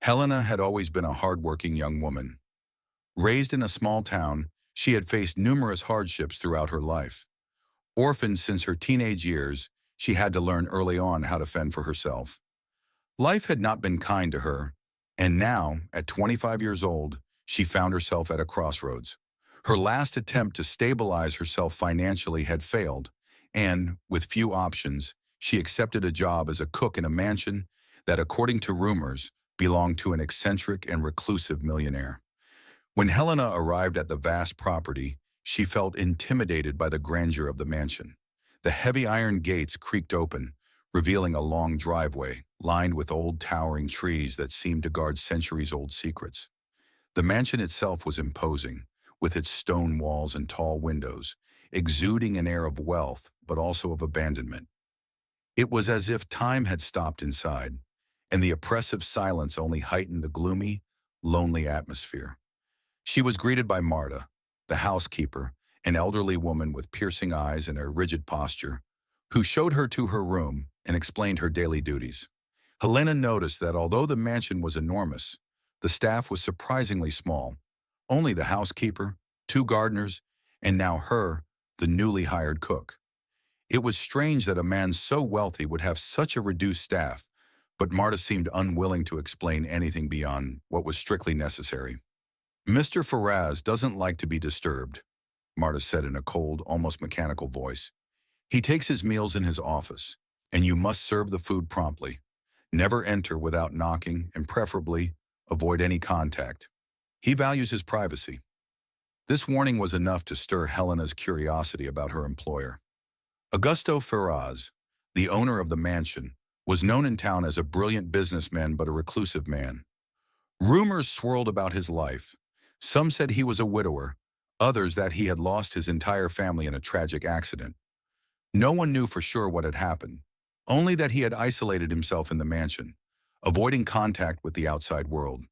Helena had always been a hardworking young woman. Raised in a small town, she had faced numerous hardships throughout her life. Orphaned since her teenage years, she had to learn early on how to fend for herself. Life had not been kind to her, and now, at 25 years old, she found herself at a crossroads. Her last attempt to stabilize herself financially had failed, and, with few options, she accepted a job as a cook in a mansion that, according to rumors, belonged to an eccentric and reclusive millionaire. When Helena arrived at the vast property, she felt intimidated by the grandeur of the mansion. The heavy iron gates creaked open, revealing a long driveway lined with old towering trees that seemed to guard centuries-old secrets. The mansion itself was imposing, with its stone walls and tall windows, exuding an air of wealth but also of abandonment. It was as if time had stopped inside, and the oppressive silence only heightened the gloomy, lonely atmosphere. She was greeted by Marta, the housekeeper, an elderly woman with piercing eyes and a rigid posture, who showed her to her room and explained her daily duties. Helena noticed that although the mansion was enormous, the staff was surprisingly small. Only the housekeeper, two gardeners, and now her, the newly hired cook. It was strange that a man so wealthy would have such a reduced staff, but Marta seemed unwilling to explain anything beyond what was strictly necessary. "Mr. Faraz doesn't like to be disturbed," Marta said in a cold, almost mechanical voice. "He takes his meals in his office, and you must serve the food promptly. Never enter without knocking, and preferably avoid any contact. He values his privacy." This warning was enough to stir Helena's curiosity about her employer. Augusto Faraz, the owner of the mansion, was known in town as a brilliant businessman but a reclusive man. Rumors swirled about his life. Some said he was a widower, others that he had lost his entire family in a tragic accident. No one knew for sure what had happened, only that he had isolated himself in the mansion, avoiding contact with the outside world.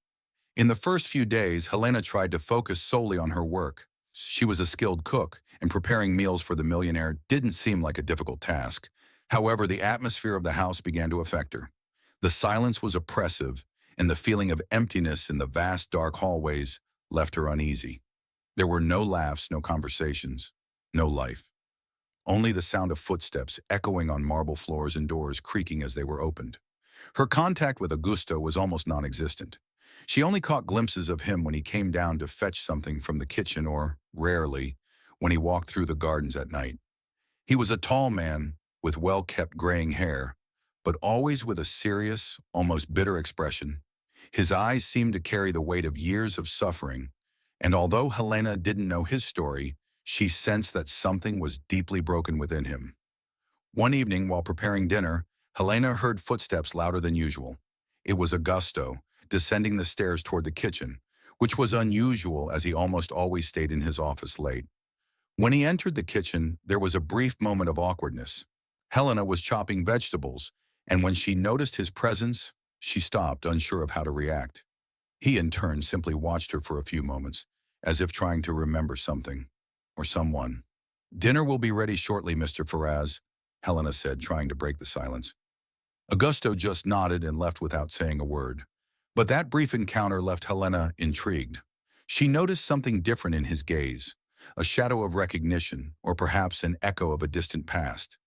In the first few days, Helena tried to focus solely on her work. She was a skilled cook, and preparing meals for the millionaire didn't seem like a difficult task. However, the atmosphere of the house began to affect her. The silence was oppressive, and the feeling of emptiness in the vast dark hallways left her uneasy. There were no laughs, no conversations, no life. Only the sound of footsteps echoing on marble floors and doors creaking as they were opened. Her contact with Augusto was almost non-existent. She only caught glimpses of him when he came down to fetch something from the kitchen or, rarely, when he walked through the gardens at night. He was a tall man with well-kept graying hair, but always with a serious, almost bitter expression. His eyes seemed to carry the weight of years of suffering, and although Helena didn't know his story, she sensed that something was deeply broken within him. One evening, while preparing dinner, Helena heard footsteps louder than usual. It was Augusto, descending the stairs toward the kitchen, which was unusual as he almost always stayed in his office late. When he entered the kitchen, there was a brief moment of awkwardness. Helena was chopping vegetables, and when she noticed his presence, she stopped, unsure of how to react. He, in turn, simply watched her for a few moments, as if trying to remember something, or someone. "Dinner will be ready shortly, Mr. Faraz," Helena said, trying to break the silence. Augusto just nodded and left without saying a word. But that brief encounter left Helena intrigued. She noticed something different in his gaze, a shadow of recognition, or perhaps an echo of a distant past.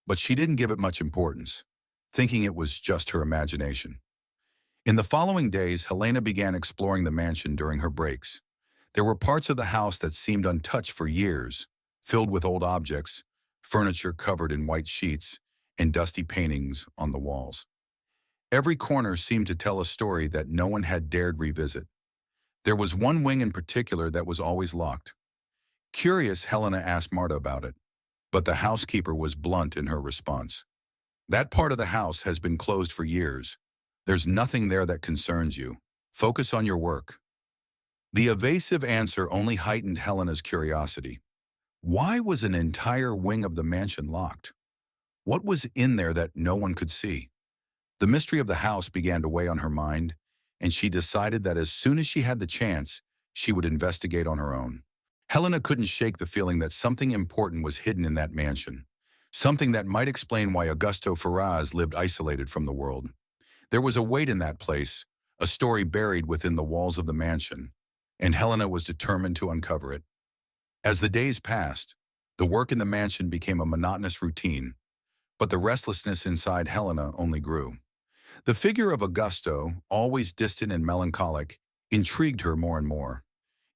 But she didn't give it much importance, thinking it was just her imagination. In the following days, Helena began exploring the mansion during her breaks. There were parts of the house that seemed untouched for years, filled with old objects, furniture covered in white sheets, and dusty paintings on the walls. Every corner seemed to tell a story that no one had dared revisit. There was one wing in particular that was always locked. Curious, Helena asked Marta about it, but the housekeeper was blunt in her response. "That part of the house has been closed for years. There's nothing there that concerns you. Focus on your work." The evasive answer only heightened Helena's curiosity. Why was an entire wing of the mansion locked? What was in there that no one could see? The mystery of the house began to weigh on her mind, and she decided that as soon as she had the chance, she would investigate on her own. Helena couldn't shake the feeling that something important was hidden in that mansion, something that might explain why Augusto Faraz lived isolated from the world. There was a weight in that place, a story buried within the walls of the mansion, and Helena was determined to uncover it. As the days passed, the work in the mansion became a monotonous routine, but the restlessness inside Helena only grew. The figure of Augusto, always distant and melancholic, intrigued her more and more.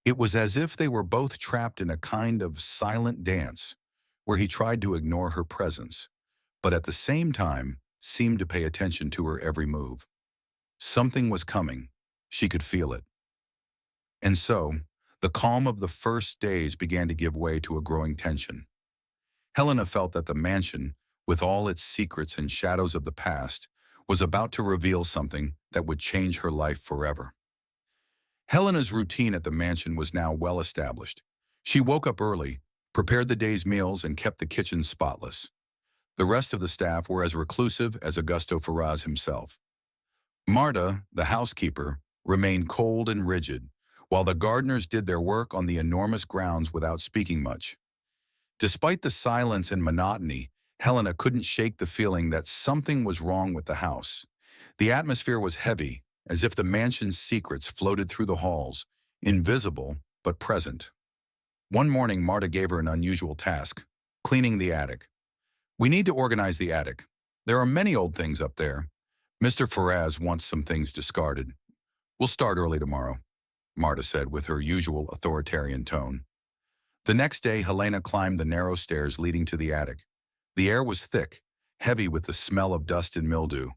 It was as if they were both trapped in a kind of silent dance, where he tried to ignore her presence, but at the same time seemed to pay attention to her every move. Something was coming. She could feel it. And so, the calm of the first days began to give way to a growing tension. Helena felt that the mansion, with all its secrets and shadows of the past, was about to reveal something that would change her life forever. Helena's routine at the mansion was now well established. She woke up early, prepared the day's meals, and kept the kitchen spotless. The rest of the staff were as reclusive as Augusto Ferraz himself. Marta, the housekeeper, remained cold and rigid, while the gardeners did their work on the enormous grounds without speaking much. Despite the silence and monotony, Helena couldn't shake the feeling that something was wrong with the house. The atmosphere was heavy, as if the mansion's secrets floated through the halls, invisible but present. One morning, Marta gave her an unusual task: cleaning the attic. "We need to organize the attic. There are many old things up there. Mr. Ferraz wants some things discarded. We'll start early tomorrow," Marta said with her usual authoritarian tone. The next day, Helena climbed the narrow stairs leading to the attic. The air was thick, heavy with the smell of dust and mildew.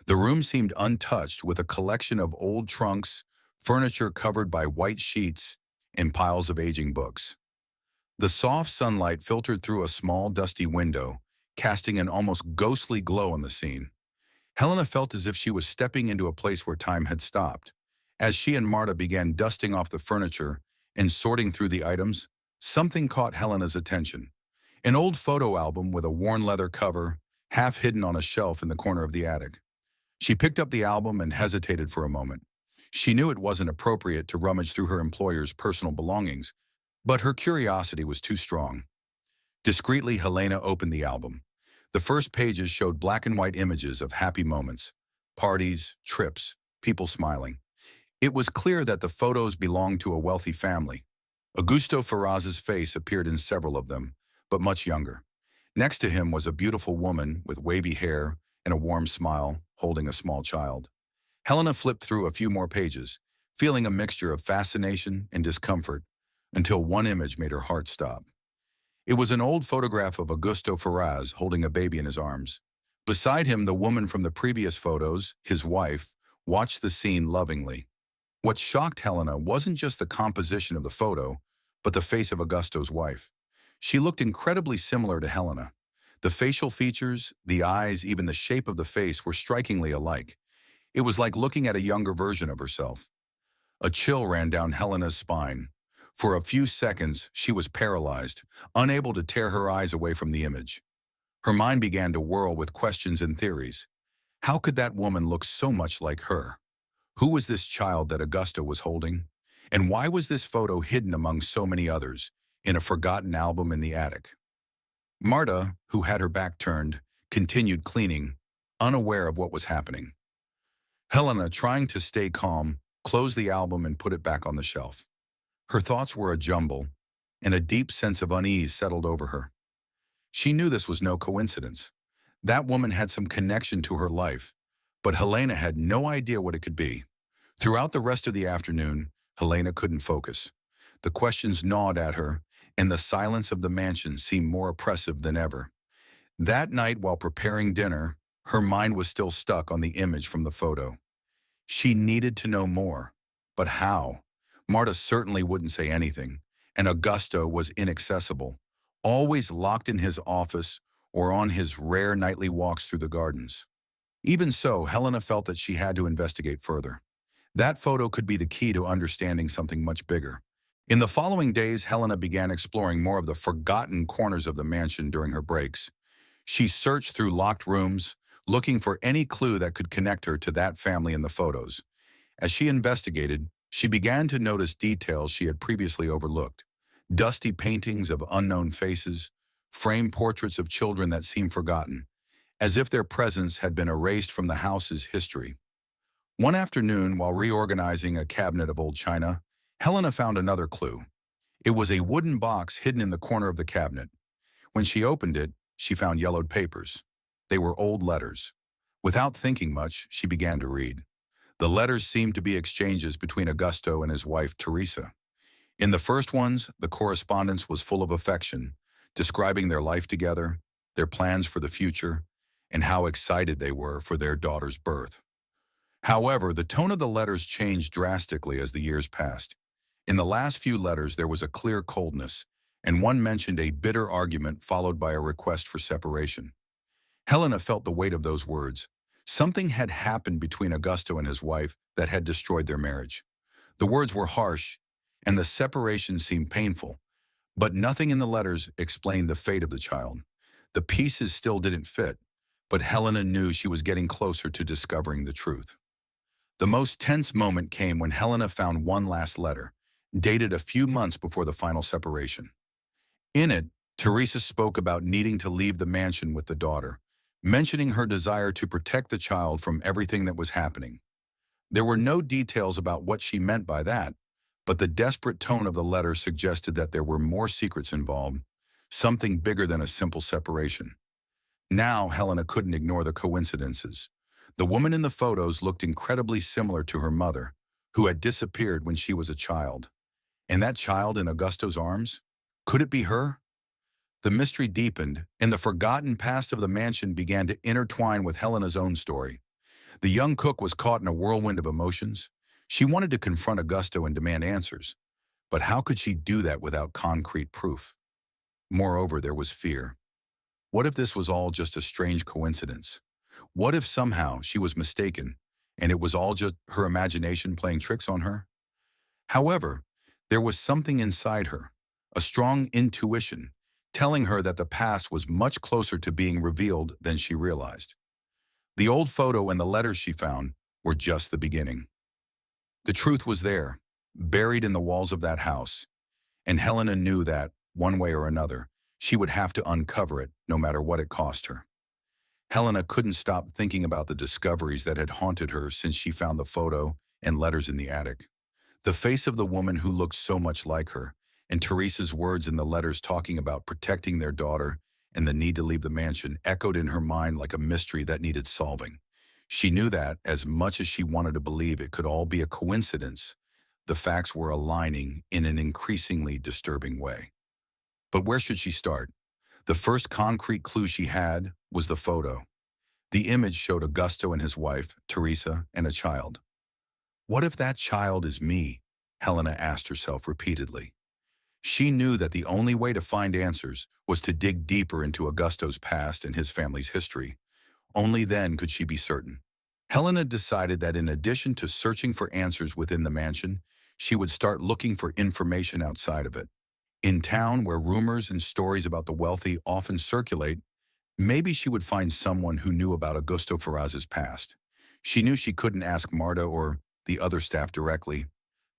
The room seemed untouched, with a collection of old trunks, furniture covered by white sheets, and piles of aging books. The soft sunlight filtered through a small, dusty window, casting an almost ghostly glow on the scene. Helena felt as if she was stepping into a place where time had stopped. As she and Marta began dusting off the furniture and sorting through the items, something caught Helena's attention. An old photo album with a worn leather cover, half hidden on a shelf in the corner of the attic. She picked up the album and hesitated for a moment. She knew it wasn't appropriate to rummage through her employer's personal belongings, but her curiosity was too strong. Discreetly, Helena opened the album. The first pages showed black and white images of happy moments, parties, trips, people smiling. It was clear that the photos belonged to a wealthy family. Augusto Ferraz's face appeared in several of them, but much younger. Next to him was a beautiful woman with wavy hair and a warm smile, holding a small child. Helena flipped through a few more pages, feeling a mixture of fascination and discomfort, until one image made her heart stop. It was an old photograph of Augusto Ferraz holding a baby in his arms. Beside him, the woman from the previous photos, his wife, watched the scene lovingly. What shocked Helena wasn't just the composition of the photo, but the face of Augusto's wife. She looked incredibly similar to Helena. The facial features, the eyes, even the shape of the face were strikingly alike. It was like looking at a younger version of herself. A chill ran down Helena's spine. For a few seconds, she was paralyzed, unable to tear her eyes away from the image. Her mind began to whirl with questions and theories. How could that woman look so much like her? Who was this child that Augusto was holding? And why was this photo hidden among so many others, in a forgotten album in the attic? Marta, who had her back turned, continued cleaning, unaware of what was happening. Helena, trying to stay calm, closed the album and put it back on the shelf. Her thoughts were a jumble, and a deep sense of unease settled over her. She knew this was no coincidence. That woman had some connection to her life, but Helena had no idea what it could be. Throughout the rest of the afternoon, Helena couldn't focus. The questions gnawed at her, and the silence of the mansion seemed more oppressive than ever. That night, while preparing dinner, her mind was still stuck on the image from the photo. She needed to know more, but how? Marta certainly wouldn't say anything, and Augusto was inaccessible, always locked in his office or on his rare nightly walks through the gardens. Even so, Helena felt that she had to investigate further. That photo could be the key to understanding something much bigger. In the following days, Helena began exploring more of the forgotten corners of the mansion during her breaks. She searched through locked rooms, looking for any clue that could connect her to that family in the photos. As she investigated, she began to notice details she had previously overlooked: dusty paintings of unknown faces, framed portraits of children that seemed forgotten, as if their presence had been erased from the house's history. One afternoon, while reorganizing a cabinet of old china, Helena found another clue. It was a wooden box hidden in the corner of the cabinet. When she opened it, she found yellowed papers. They were old letters. Without thinking much, she began to read. The letters seemed to be exchanges between Augusto and his wife, Teresa. In the first ones, the correspondence was full of affection, describing their life together, their plans for the future, and how excited they were for their daughter's birth. However, the tone of the letters changed drastically as the years passed. In the last few letters, there was a clear coldness, and one mentioned a bitter argument followed by a request for separation. Helena felt the weight of those words. Something had happened between Augusto and his wife that had destroyed their marriage. The words were harsh, and the separation seemed painful, but nothing in the letters explained the fate of the child. The pieces still didn't fit, but Helena knew she was getting closer to discovering the truth. The most tense moment came when Helena found one last letter, dated a few months before the final separation. In it, Teresa spoke about needing to leave the mansion with the daughter, mentioning her desire to protect the child from everything that was happening. There were no details about what she meant by that, but the desperate tone of the letter suggested that there were more secrets involved, something bigger than a simple separation. Now Helena couldn't ignore the coincidences. The woman in the photos looked incredibly similar to her mother, who had disappeared when she was a child. And that child in Augusto's arms? Could it be her? The mystery deepened, and the forgotten past of the mansion began to intertwine with Helena's own story. The young cook was caught in a whirlwind of emotions. She wanted to confront Augusto and demand answers, but how could she do that without concrete proof? Moreover, there was fear. What if this was all just a strange coincidence? What if somehow she was mistaken, and it was all just her imagination playing tricks on her? However, there was something inside her, a strong intuition, telling her that the past was much closer to being revealed than she realized. The old photo and the letters she found were just the beginning. The truth was there, buried in the walls of that house, and Helena knew that, one way or another, she would have to uncover it, no matter what it cost her. Helena couldn't stop thinking about the discoveries that had haunted her since she found the photo and letters in the attic. The face of the woman who looked so much like her, and Teresa's words in the letters talking about protecting their daughter and the need to leave the mansion echoed in her mind like a mystery that needed solving. She knew that, as much as she wanted to believe it could all be a coincidence, the facts were aligning in an increasingly disturbing way. But where should she start? The first concrete clue she had was the photo. The image showed Augusto and his wife, Teresa, and a child. What if that child is me? Helena asked herself repeatedly. She knew that the only way to find answers was to dig deeper into Augusto's past and his family's history. Only then could she be certain. Helena decided that in addition to searching for answers within the mansion, she would start looking for information outside of it. In town, where rumors and stories about the wealthy often circulate, maybe she would find someone who knew about Augusto Ferraz's past. She knew she couldn't ask Marta or the other staff directly.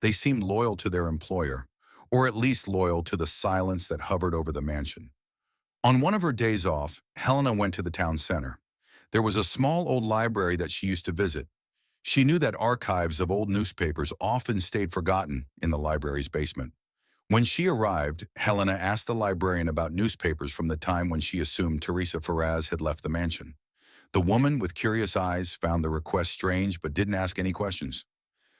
They seemed loyal to their employer, or at least loyal to the silence that hovered over the mansion. On one of her days off, Helena went to the town center. There was a small old library that she used to visit. She knew that archives of old newspapers often stayed forgotten in the library's basement. When she arrived, Helena asked the librarian about newspapers from the time when she assumed Teresa Ferraz had left the mansion. The woman, with curious eyes, found the request strange but didn't ask any questions.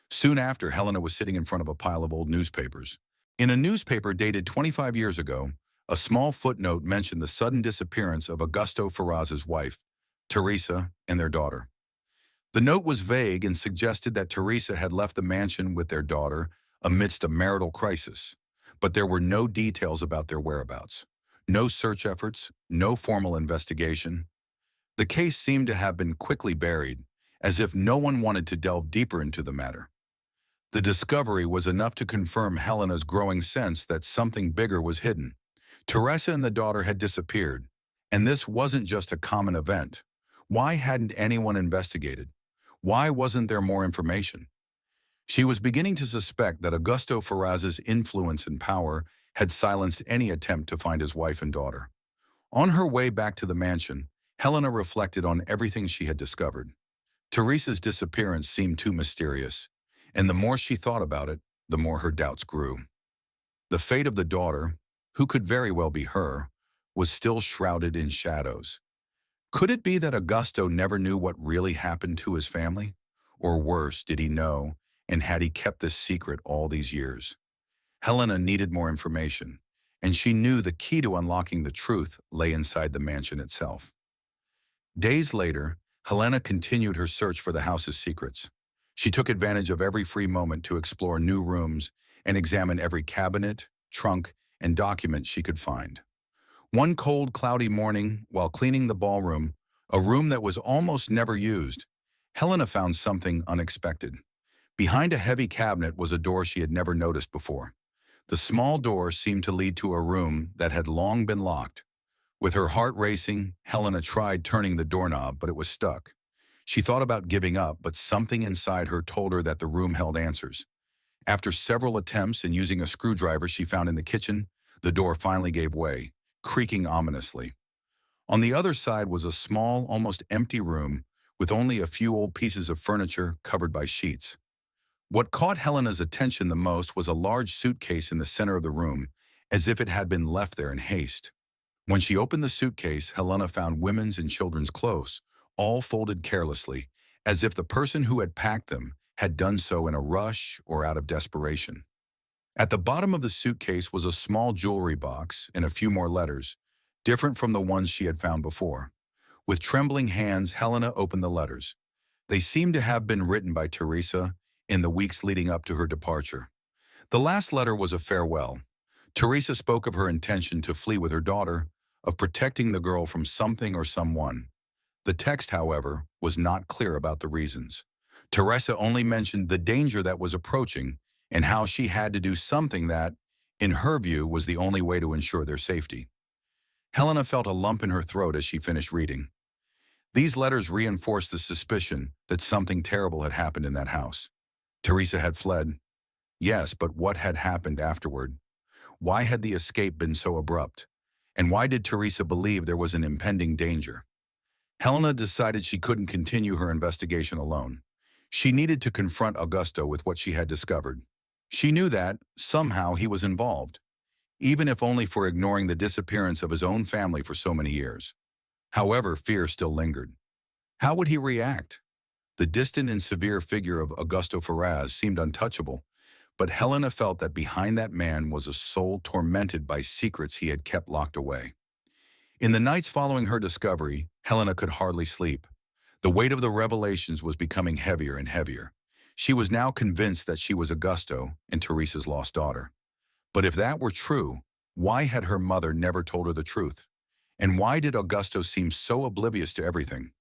Soon after, Helena was sitting in front of a pile of old newspapers. In a newspaper dated 25 years ago, a small footnote mentioned the sudden disappearance of Augusto Ferraz's wife, Teresa, and their daughter. The note was vague and suggested that Teresa had left the mansion with their daughter amidst a marital crisis, but there were no details about their whereabouts. No search efforts, no formal investigation. The case seemed to have been quickly buried, as if no one wanted to delve deeper into the matter. The discovery was enough to confirm Helena's growing sense that something bigger was hidden. Teresa and the daughter had disappeared, and this wasn't just a common event. Why hadn't anyone investigated? Why wasn't there more information? She was beginning to suspect that Augusto Ferraz's influence and power had silenced any attempt to find his wife and daughter. On her way back to the mansion, Helena reflected on everything she had discovered. Teresa's disappearance seemed too mysterious, and the more she thought about it, the more her doubts grew. The fate of the daughter, who could very well be her, was still shrouded in shadows. Could it be that Augusto never knew what really happened to his family? Or worse, did he know, and had he kept this secret all these years? Helena needed more information, and she knew the key to unlocking the truth lay inside the mansion itself. Days later, Helena continued her search for the house's secrets. She took advantage of every free moment to explore new rooms and examine every cabinet, trunk, and document she could find. One cold, cloudy morning, while cleaning the ballroom, a room that was almost never used, Helena found something unexpected. Behind a heavy cabinet was a door she had never noticed before. The small door seemed to lead to a room that had long been locked. With her heart racing, Helena tried turning the doorknob, but it was stuck. She thought about giving up, but something inside her told her that the room held answers. After several attempts and using a screwdriver she found in the kitchen, the door finally gave way, creaking ominously. On the other side was a small, almost empty room with only a few old pieces of furniture covered by sheets. What caught Helena's attention the most was a large suitcase in the center of the room, as if it had been left there in haste. When she opened the suitcase, Helena found women's and children's clothes, all folded carelessly, as if the person who had packed them had done so in a rush or out of desperation. At the bottom of the suitcase was a small jewelry box and a few more letters, different from the ones she had found before. With trembling hands, Helena opened the letters. They seemed to have been written by Teresa in the weeks leading up to her departure. The last letter was a farewell. Teresa spoke of her intention to flee with her daughter, of protecting the girl from something or someone. The text, however, was not clear about the reasons. Teresa only mentioned the danger that was approaching and how she had to do something that, in her view, was the only way to ensure their safety. Helena felt a lump in her throat as she finished reading. These letters reinforced the suspicion that something terrible had happened in that house. Teresa had fled. Yes, but what had happened afterward? Why had the escape been so abrupt? And why did Teresa believe there was an impending danger? Helena decided she couldn't continue her investigation alone. She needed to confront Augusto with what she had discovered. She knew that, somehow, he was involved, even if only for ignoring the disappearance of his own family for so many years. However, fear still lingered. How would he react? The distant and severe figure of Augusto Ferraz seemed untouchable, but Helena felt that behind that man was a soul tormented by secrets he had kept locked away. In the nights following her discovery, Helena could hardly sleep. The weight of the revelations was becoming heavier and heavier. She was now convinced that she was Augusto and Teresa's lost daughter. But if that were true, why had her mother never told her the truth? And why did Augusto seem so oblivious to everything?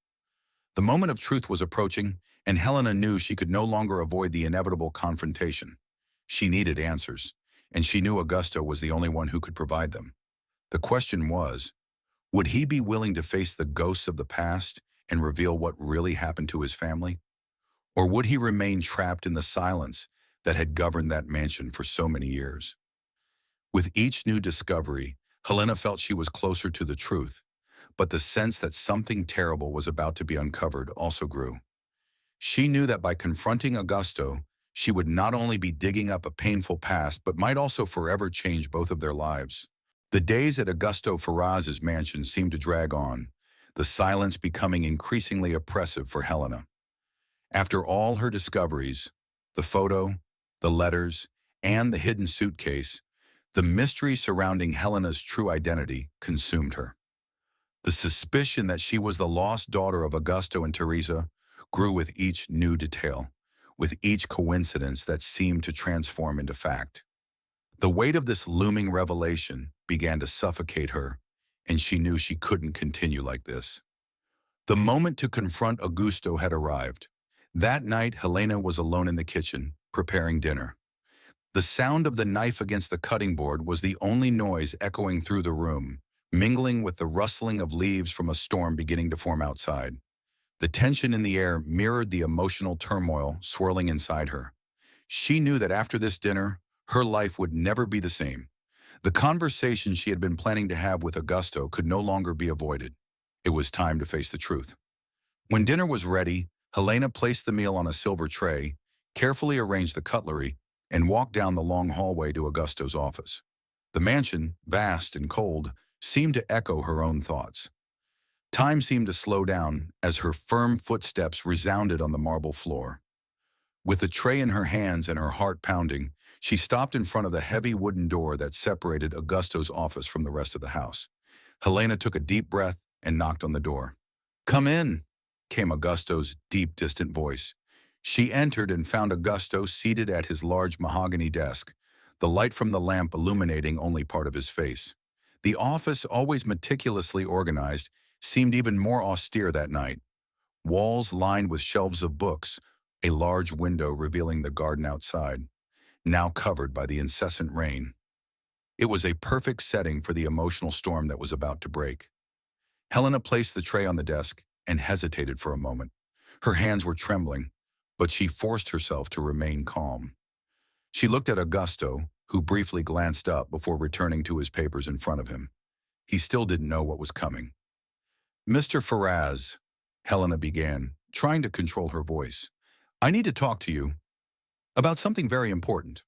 The moment of truth was approaching, and Helena knew she could no longer avoid the inevitable confrontation. She needed answers, and she knew Augusto was the only one who could provide them. The question was, would he be willing to face the ghosts of the past and reveal what really happened to his family? Or would he remain trapped in the silence that had governed that mansion for so many years? With each new discovery, Helena felt she was closer to the truth, but the sense that something terrible was about to be uncovered also grew. She knew that by confronting Augusto, she would not only be digging up a painful past, but might also forever change both of their lives. The days at Augusto Ferraz's mansion seemed to drag on, the silence becoming increasingly oppressive for Helena. After all her discoveries, the photo, the letters, and the hidden suitcase, the mystery surrounding Helena's true identity consumed her. The suspicion that she was the lost daughter of Augusto and Teresa grew with each new detail, with each coincidence that seemed to transform into fact. The weight of this looming revelation began to suffocate her, and she knew she couldn't continue like this. The moment to confront Augusto had arrived. That night, Helena was alone in the kitchen, preparing dinner. The sound of the knife against the cutting board was the only noise echoing through the room, mingling with the rustling of leaves from a storm beginning to form outside. The tension in the air mirrored the emotional turmoil swirling inside her. She knew that after this dinner, her life would never be the same. The conversation she had been planning to have with Augusto could no longer be avoided. It was time to face the truth. When dinner was ready, Helena placed the meal on a silver tray, carefully arranged the cutlery, and walked down the long hallway to Augusto's office. The mansion, vast and cold, seemed to echo her own thoughts. Time seemed to slow down as her firm footsteps resounded on the marble floor. With the tray in her hands and her heart pounding, she stopped in front of the heavy wooden door that separated Augusto's office from the rest of the house. Helena took a deep breath and knocked on the door. "Come in," came Augusto's deep, distant voice. She entered and found Augusto seated at his large mahogany desk, the light from the lamp illuminating only part of his face. The office, always meticulously organized, seemed even more austere that night. Walls lined with shelves of books, a large window revealing the garden outside, now covered by the incessant rain. It was a perfect setting for the emotional storm that was about to break. Helena placed the tray on the desk and hesitated for a moment. Her hands were trembling, but she forced herself to remain calm. She looked at Augusto, who briefly glanced up before returning to his papers in front of him. He still didn't know what was coming. "Mr. Faraz," Helena began, trying to control her voice, "I need to talk to you about something very important."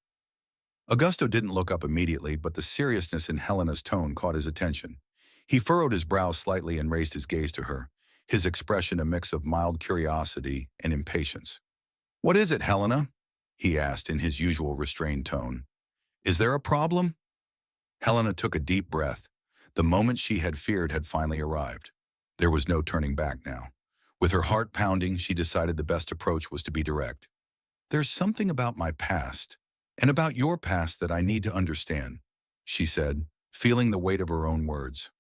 Augusto didn't look up immediately, but the seriousness in Helena's tone caught his attention. He furrowed his brow slightly and raised his gaze to her, his expression a mix of mild curiosity and impatience. "What is it, Helena?" he asked in his usual restrained tone. "Is there a problem?" Helena took a deep breath. The moment she had feared had finally arrived. There was no turning back now. With her heart pounding, she decided the best approach was to be direct. "There's something about my past, and about your past that I need to understand," she said, feeling the weight of her own words.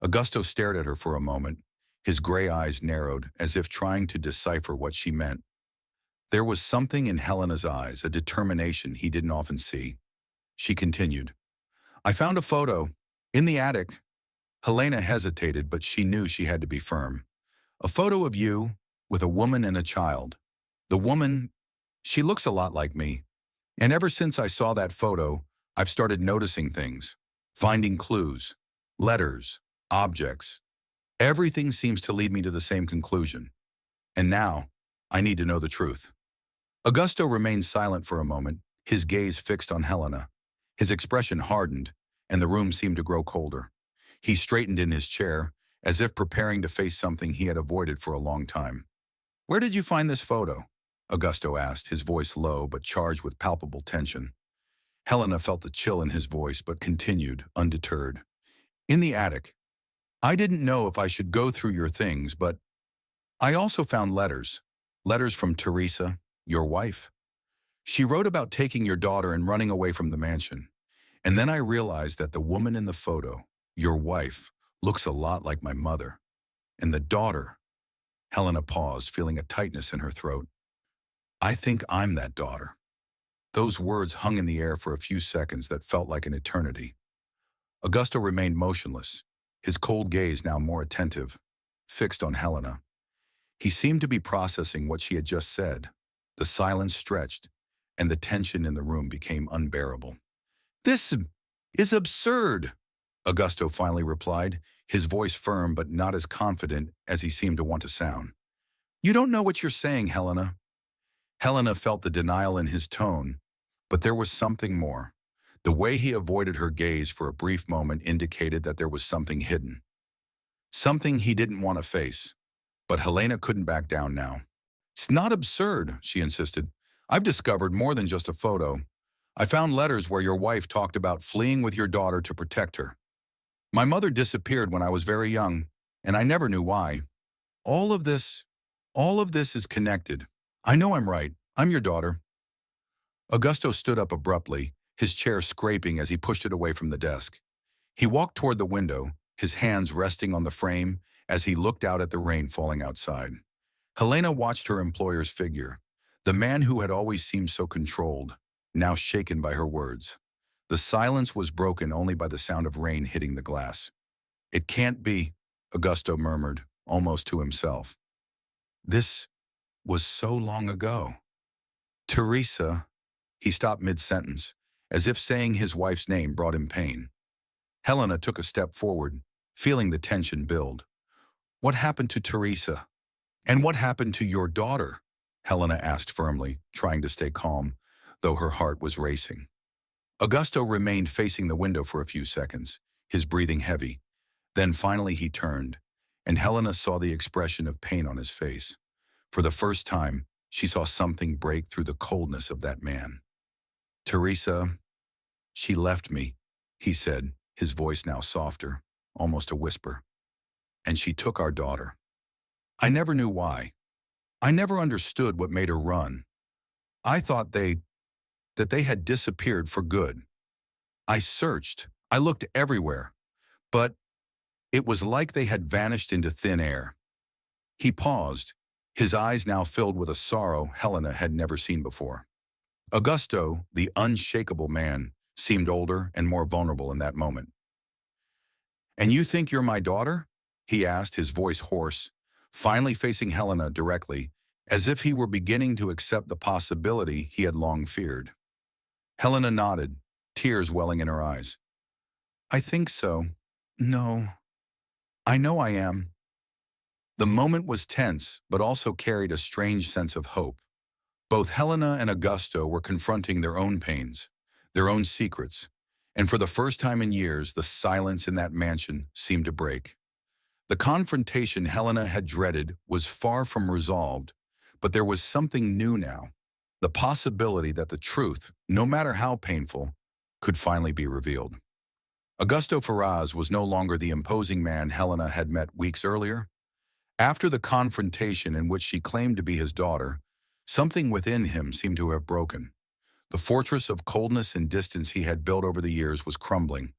Augusto stared at her for a moment, his gray eyes narrowed as if trying to decipher what she meant. There was something in Helena's eyes, a determination he didn't often see. She continued, "I found a photo in the attic." Helena hesitated, but she knew she had to be firm. "A photo of you with a woman and a child. The woman, she looks a lot like me. And ever since I saw that photo, I've started noticing things, finding clues, letters, objects. Everything seems to lead me to the same conclusion. And now, I need to know the truth." Augusto remained silent for a moment, his gaze fixed on Helena. His expression hardened, and the room seemed to grow colder. He straightened in his chair, as if preparing to face something he had avoided for a long time. "Where did you find this photo?" Augusto asked, his voice low but charged with palpable tension. Helena felt the chill in his voice but continued, undeterred. "In the attic. I didn't know if I should go through your things, but I also found letters. Letters from Teresa, your wife. She wrote about taking your daughter and running away from the mansion. And then I realized that the woman in the photo, your wife, looks a lot like my mother. And the daughter—" Helena paused, feeling a tightness in her throat. "I think I'm that daughter." Those words hung in the air for a few seconds that felt like an eternity. Augusto remained motionless, his cold gaze now more attentive, fixed on Helena. He seemed to be processing what she had just said. The silence stretched, and the tension in the room became unbearable. "This is absurd," Augusto finally replied, his voice firm but not as confident as he seemed to want to sound. "You don't know what you're saying, Helena." Helena felt the denial in his tone, but there was something more. The way he avoided her gaze for a brief moment indicated that there was something hidden. Something he didn't want to face. But Helena couldn't back down now. "It's not absurd," she insisted. "I've discovered more than just a photo. I found letters where your wife talked about fleeing with your daughter to protect her. My mother disappeared when I was very young, and I never knew why. All of this is connected. I know I'm right. I'm your daughter." Augusto stood up abruptly, his chair scraping as he pushed it away from the desk. He walked toward the window, his hands resting on the frame as he looked out at the rain falling outside. Helena watched her employer's figure, the man who had always seemed so controlled, now shaken by her words. The silence was broken only by the sound of rain hitting the glass. "It can't be," Augusto murmured, almost to himself. "This was so long ago." "Teresa," he stopped mid-sentence, as if saying his wife's name brought him pain. Helena took a step forward, feeling the tension build. "What happened to Teresa?" And what happened to your daughter? Helena asked firmly, trying to stay calm, though her heart was racing. Augusto remained facing the window for a few seconds, his breathing heavy. Then finally he turned, and Helena saw the expression of pain on his face. For the first time, she saw something break through the coldness of that man. Teresa, she left me, he said, his voice now softer, almost a whisper. And she took our daughter. I never knew why. I never understood what made her run. I thought that they had disappeared for good. I searched. I looked everywhere. But it was like they had vanished into thin air. He paused, his eyes now filled with a sorrow Helena had never seen before. Augusto, the unshakable man, seemed older and more vulnerable in that moment. And you think you're my daughter? He asked, his voice hoarse, finally facing Helena directly, as if he were beginning to accept the possibility he had long feared. Helena nodded, tears welling in her eyes. I think so. No. I know I am. The moment was tense, but also carried a strange sense of hope. Both Helena and Augusto were confronting their own pains, their own secrets, and for the first time in years, the silence in that mansion seemed to break. The confrontation Helena had dreaded was far from resolved, but there was something new now, the possibility that the truth, no matter how painful, could finally be revealed. Augusto Ferraz was no longer the imposing man Helena had met weeks earlier. After the confrontation in which she claimed to be his daughter, something within him seemed to have broken. The fortress of coldness and distance he had built over the years was crumbling,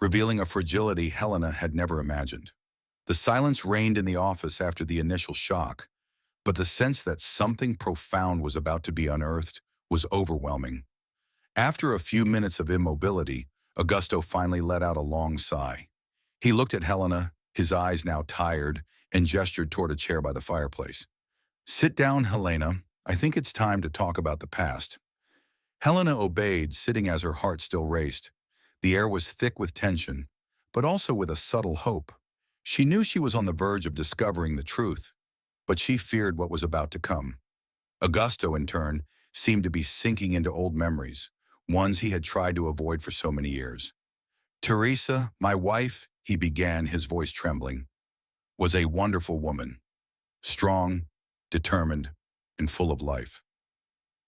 revealing a fragility Helena had never imagined. The silence reigned in the office after the initial shock, but the sense that something profound was about to be unearthed was overwhelming. After a few minutes of immobility, Augusto finally let out a long sigh. He looked at Helena, his eyes now tired, and gestured toward a chair by the fireplace. Sit down, Helena. I think it's time to talk about the past. Helena obeyed, sitting as her heart still raced. The air was thick with tension, but also with a subtle hope. She knew she was on the verge of discovering the truth, but she feared what was about to come. Augusto, in turn, seemed to be sinking into old memories, ones he had tried to avoid for so many years. Teresa, my wife, he began, his voice trembling, was a wonderful woman, strong, determined, and full of life.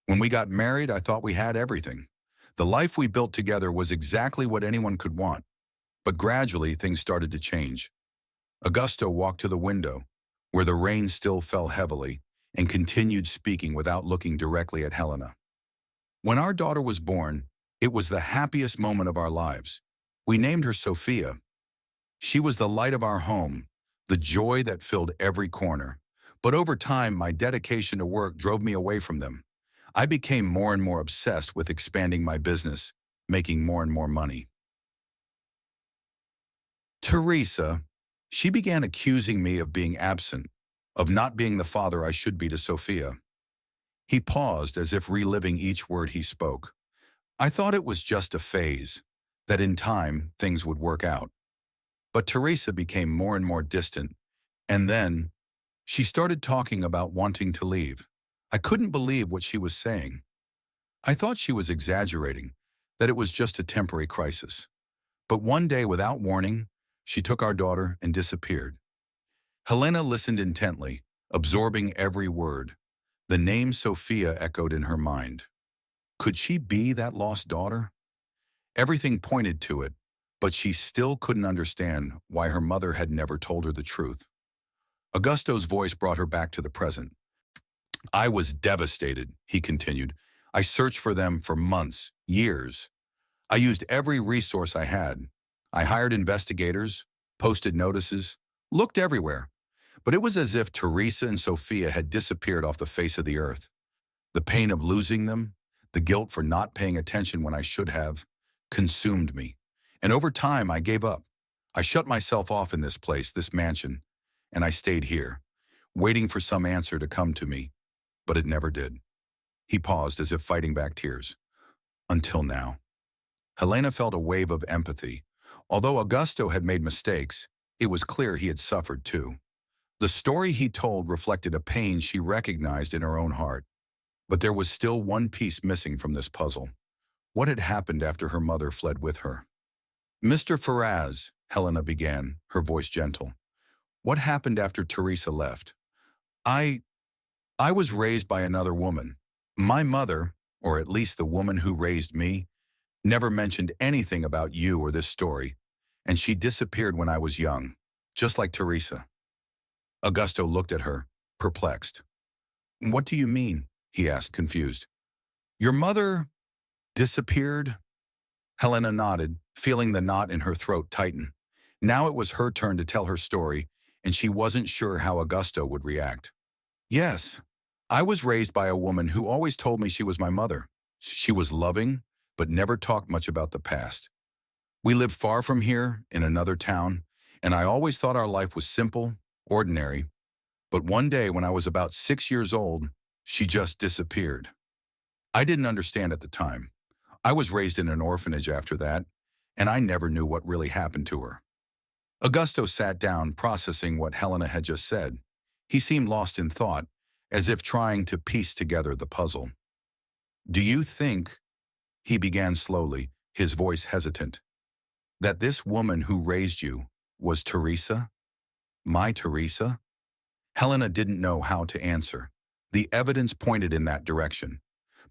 When we got married, I thought we had everything. The life we built together was exactly what anyone could want. But gradually, things started to change. Augusto walked to the window, where the rain still fell heavily, and continued speaking without looking directly at Helena. When our daughter was born, it was the happiest moment of our lives. We named her Sophia. She was the light of our home, the joy that filled every corner. But over time, my dedication to work drove me away from them. I became more and more obsessed with expanding my business, making more and more money. Teresa, she began accusing me of being absent, of not being the father I should be to Sophia. He paused as if reliving each word he spoke. I thought it was just a phase, that in time things would work out. But Teresa became more and more distant, and then she started talking about wanting to leave. I couldn't believe what she was saying. I thought she was exaggerating, that it was just a temporary crisis. But one day, without warning, she took our daughter and disappeared. Helena listened intently, absorbing every word. The name Sophia echoed in her mind. Could she be that lost daughter? Everything pointed to it, but she still couldn't understand why her mother had never told her the truth. Augusto's voice brought her back to the present. I was devastated, he continued. I searched for them for months, years. I used every resource I had. I hired investigators, posted notices, looked everywhere. But it was as if Teresa and Sophia had disappeared off the face of the earth. The pain of losing them, the guilt for not paying attention when I should have, consumed me. And over time, I gave up. I shut myself off in this place, this mansion, and I stayed here, waiting for some answer to come to me, but it never did. He paused as if fighting back tears. Until now. Helena felt a wave of empathy. Although Augusto had made mistakes, it was clear he had suffered too. The story he told reflected a pain she recognized in her own heart. But there was still one piece missing from this puzzle. What had happened after her mother fled with her? Mr. Faraz, Helena began, her voice gentle. What happened after Teresa left? I, I was raised by another woman. My mother, or at least the woman who raised me, never mentioned anything about you or this story, and she disappeared when I was young, just like Teresa. Augusto looked at her, perplexed. What do you mean? He asked, confused. Your mother disappeared? Helena nodded, feeling the knot in her throat tighten. Now it was her turn to tell her story, and she wasn't sure how Augusto would react. Yes, I was raised by a woman who always told me she was my mother. She was loving, but never talked much about the past. We lived far from here, in another town, and I always thought our life was simple, ordinary. But one day when I was about 6 years old, she just disappeared. I didn't understand at the time. I was raised in an orphanage after that, and I never knew what really happened to her. Augusto sat down, processing what Helena had just said. He seemed lost in thought, as if trying to piece together the puzzle. Do you think, he began slowly, his voice hesitant, that this woman who raised you was Teresa? My Teresa? Helena didn't know how to answer. The evidence pointed in that direction,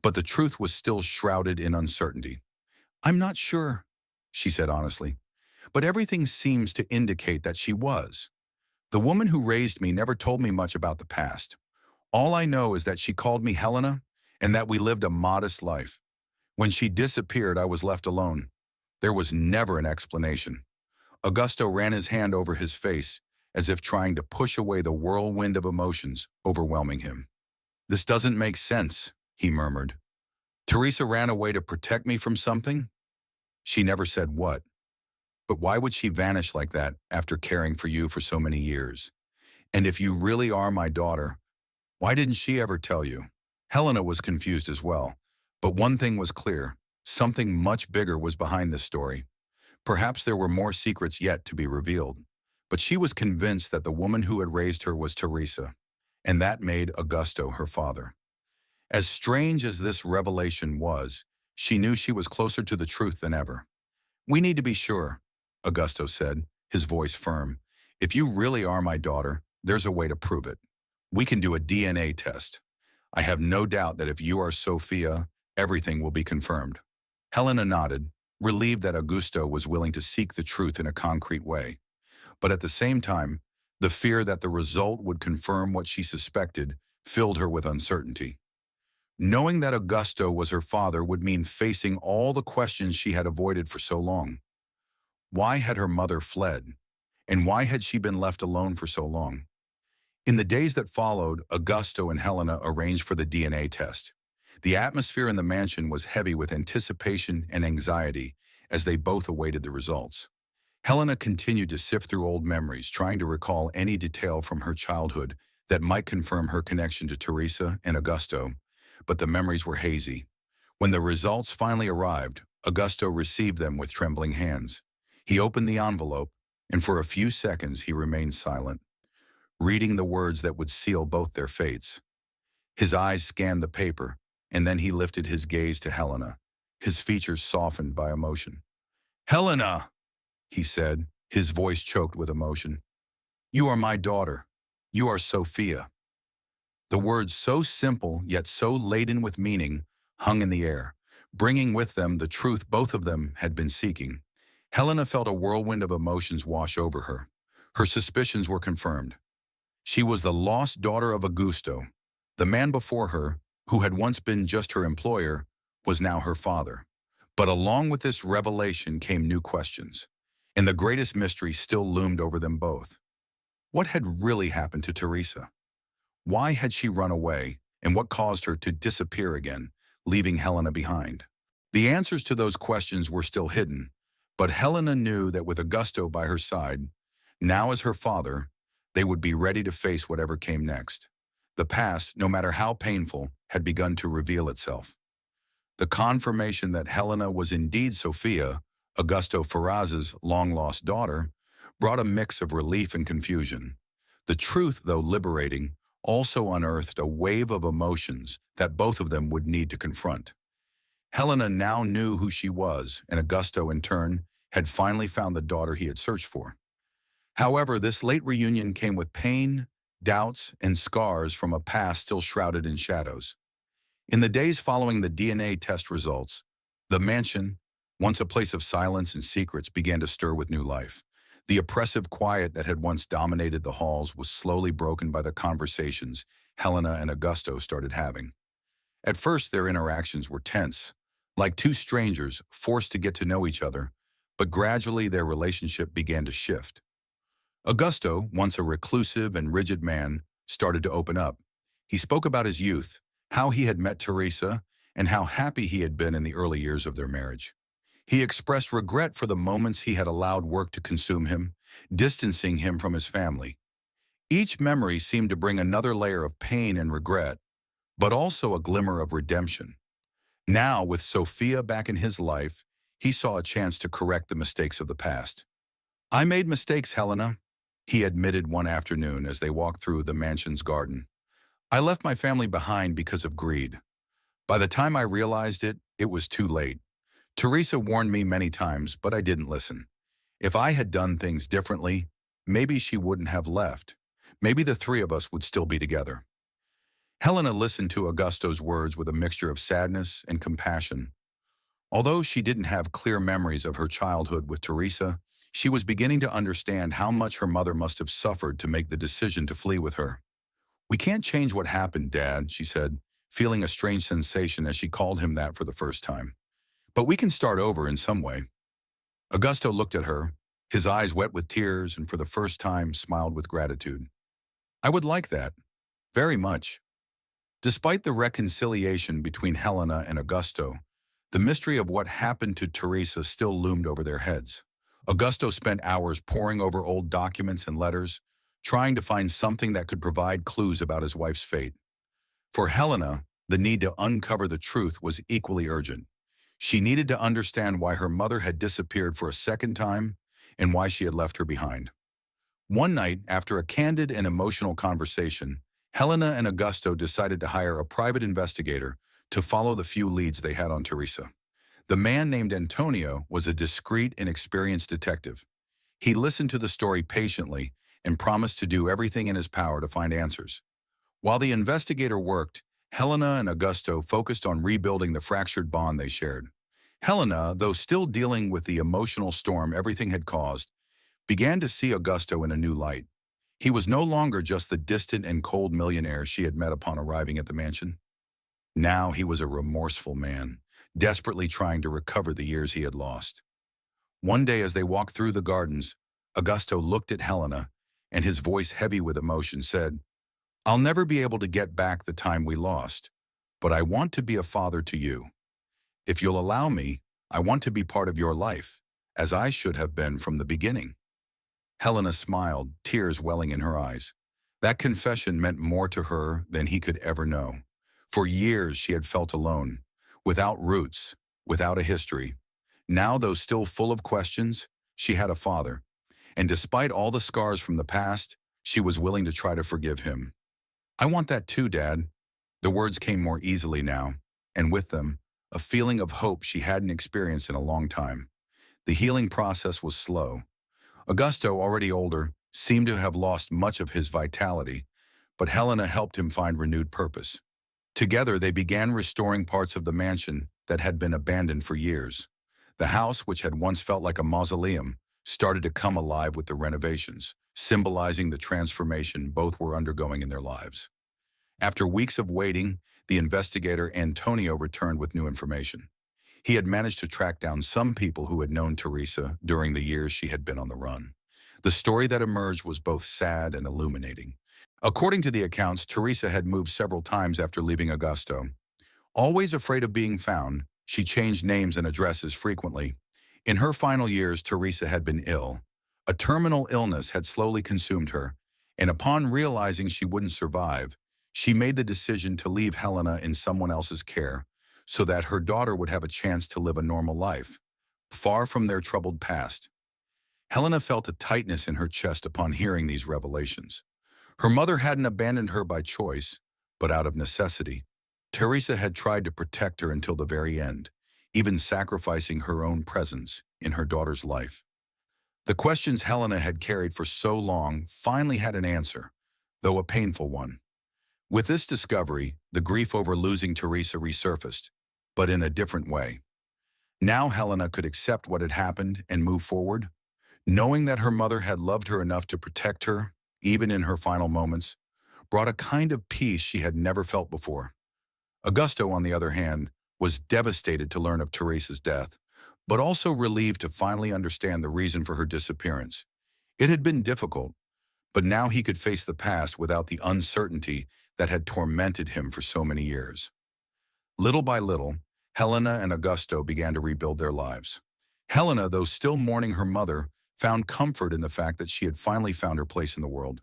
but the truth was still shrouded in uncertainty. I'm not sure, she said honestly, but everything seems to indicate that she was. The woman who raised me never told me much about the past. All I know is that she called me Helena and that we lived a modest life. When she disappeared, I was left alone. There was never an explanation. Augusto ran his hand over his face, as if trying to push away the whirlwind of emotions overwhelming him. This doesn't make sense, he murmured. Teresa ran away to protect me from something? She never said what. But why would she vanish like that after caring for you for so many years? And if you really are my daughter, why didn't she ever tell you? Helena was confused as well. But one thing was clear. Something much bigger was behind this story. Perhaps there were more secrets yet to be revealed. But she was convinced that the woman who had raised her was Teresa, and that made Augusto her father. As strange as this revelation was, she knew she was closer to the truth than ever. We need to be sure, Augusto said, his voice firm. If you really are my daughter, there's a way to prove it. We can do a DNA test. I have no doubt that if you are Sophia, everything will be confirmed. Helena nodded, relieved that Augusto was willing to seek the truth in a concrete way. But at the same time, the fear that the result would confirm what she suspected filled her with uncertainty. Knowing that Augusto was her father would mean facing all the questions she had avoided for so long. Why had her mother fled? And why had she been left alone for so long? In the days that followed, Augusto and Helena arranged for the DNA test. The atmosphere in the mansion was heavy with anticipation and anxiety as they both awaited the results. Helena continued to sift through old memories, trying to recall any detail from her childhood that might confirm her connection to Teresa and Augusto, but the memories were hazy. When the results finally arrived, Augusto received them with trembling hands. He opened the envelope, and for a few seconds he remained silent, reading the words that would seal both their fates. His eyes scanned the paper, and then he lifted his gaze to Helena, his features softened by emotion. "Helena!" he said, his voice choked with emotion. "You are my daughter. You are Sophia." The words, so simple yet so laden with meaning, hung in the air, bringing with them the truth both of them had been seeking. Helena felt a whirlwind of emotions wash over her. Her suspicions were confirmed. She was the lost daughter of Augusto. The man before her, who had once been just her employer, was now her father. But along with this revelation came new questions, and the greatest mystery still loomed over them both. What had really happened to Teresa? Why had she run away, and what caused her to disappear again, leaving Helena behind? The answers to those questions were still hidden, but Helena knew that with Augusto by her side, now as her father, they would be ready to face whatever came next. The past, no matter how painful, had begun to reveal itself. The confirmation that Helena was indeed Sophia, Augusto Faraz's long-lost daughter, brought a mix of relief and confusion. The truth, though liberating, also unearthed a wave of emotions that both of them would need to confront. Helena now knew who she was, and Augusto, in turn, had finally found the daughter he had searched for. However, this late reunion came with pain, doubts, and scars from a past still shrouded in shadows. In the days following the DNA test results, the mansion, once a place of silence and secrets, began to stir with new life. The oppressive quiet that had once dominated the halls was slowly broken by the conversations Helena and Augusto started having. At first, their interactions were tense, like two strangers forced to get to know each other, but gradually their relationship began to shift. Augusto, once a reclusive and rigid man, started to open up. He spoke about his youth, how he had met Teresa, and how happy he had been in the early years of their marriage. He expressed regret for the moments he had allowed work to consume him, distancing him from his family. Each memory seemed to bring another layer of pain and regret, but also a glimmer of redemption. Now, with Sophia back in his life, he saw a chance to correct the mistakes of the past. "I made mistakes, Helena," he admitted one afternoon as they walked through the mansion's garden. "I left my family behind because of greed. By the time I realized it, it was too late. Teresa warned me many times, but I didn't listen. If I had done things differently, maybe she wouldn't have left. Maybe the three of us would still be together." Helena listened to Augusto's words with a mixture of sadness and compassion. Although she didn't have clear memories of her childhood with Teresa, she was beginning to understand how much her mother must have suffered to make the decision to flee with her. "We can't change what happened, Dad," she said, feeling a strange sensation as she called him that for the first time. "But we can start over in some way." Augusto looked at her, his eyes wet with tears, and for the first time smiled with gratitude. "I would like that. Very much." Despite the reconciliation between Helena and Augusto, the mystery of what happened to Teresa still loomed over their heads. Augusto spent hours poring over old documents and letters, trying to find something that could provide clues about his wife's fate. For Helena, the need to uncover the truth was equally urgent. She needed to understand why her mother had disappeared for a second time and why she had left her behind. One night, after a candid and emotional conversation, Helena and Augusto decided to hire a private investigator to follow the few leads they had on Teresa. The man named Antonio was a discreet and experienced detective. He listened to the story patiently and promised to do everything in his power to find answers. While the investigator worked, Helena and Augusto focused on rebuilding the fractured bond they shared. Helena, though still dealing with the emotional storm everything had caused, began to see Augusto in a new light. He was no longer just the distant and cold millionaire she had met upon arriving at the mansion. Now he was a remorseful man, desperately trying to recover the years he had lost. One day as they walked through the gardens, Augusto looked at Helena, and his voice heavy with emotion said, "I'll never be able to get back the time we lost, but I want to be a father to you. If you'll allow me, I want to be part of your life, as I should have been from the beginning." Helena smiled, tears welling in her eyes. That confession meant more to her than he could ever know. For years she had felt alone, without roots, without a history. Now, though still full of questions, she had a father. And despite all the scars from the past, she was willing to try to forgive him. "I want that too, Dad." The words came more easily now, and with them, a feeling of hope she hadn't experienced in a long time. The healing process was slow. Augusto, already older, seemed to have lost much of his vitality, but Helena helped him find renewed purpose. Together, they began restoring parts of the mansion that had been abandoned for years. The house, which had once felt like a mausoleum, started to come alive with the renovations, symbolizing the transformation both were undergoing in their lives. After weeks of waiting, the investigator Antonio returned with new information. He had managed to track down some people who had known Teresa during the years she had been on the run. The story that emerged was both sad and illuminating. According to the accounts, Teresa had moved several times after leaving Augusto. Always afraid of being found, she changed names and addresses frequently. In her final years, Teresa had been ill. A terminal illness had slowly consumed her, and upon realizing she wouldn't survive, she made the decision to leave Helena in someone else's care so that her daughter would have a chance to live a normal life, far from their troubled past. Helena felt a tightness in her chest upon hearing these revelations. Her mother hadn't abandoned her by choice, but out of necessity. Teresa had tried to protect her until the very end, even sacrificing her own presence in her daughter's life. The questions Helena had carried for so long finally had an answer, though a painful one. With this discovery, the grief over losing Teresa resurfaced, but in a different way. Now Helena could accept what had happened and move forward, knowing that her mother had loved her enough to protect her, even in her final moments, brought a kind of peace she had never felt before. Augusto, on the other hand, was devastated to learn of Teresa's death, but also relieved to finally understand the reason for her disappearance. It had been difficult, but now he could face the past without the uncertainty that had tormented him for so many years. Little by little, Helena and Augusto began to rebuild their lives. Helena, though still mourning her mother, found comfort in the fact that she had finally found her place in the world.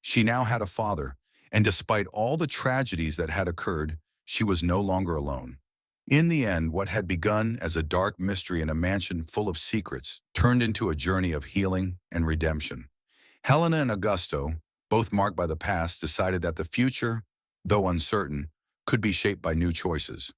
She now had a father, and despite all the tragedies that had occurred, she was no longer alone. In the end, what had begun as a dark mystery in a mansion full of secrets turned into a journey of healing and redemption. Helena and Augusto, both marked by the past, decided that the future, though uncertain, could be shaped by new choices.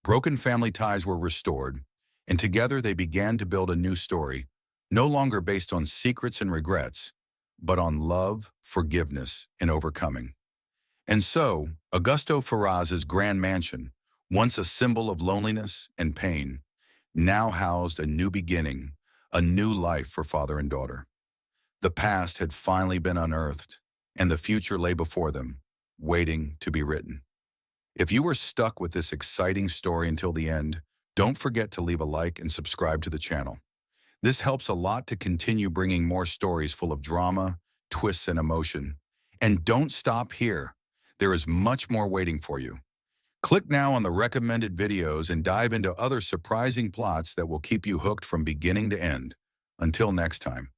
Broken family ties were restored, and together they began to build a new story, no longer based on secrets and regrets, but on love, forgiveness, and overcoming. And so, Augusto Ferraz's grand mansion, once a symbol of loneliness and pain, now housed a new beginning, a new life for father and daughter. The past had finally been unearthed, and the future lay before them, waiting to be written. If you were stuck with this exciting story until the end, don't forget to leave a like and subscribe to the channel. This helps a lot to continue bringing more stories full of drama, twists, and emotion. And don't stop here. There is much more waiting for you. Click now on the recommended videos and dive into other surprising plots that will keep you hooked from beginning to end. Until next time.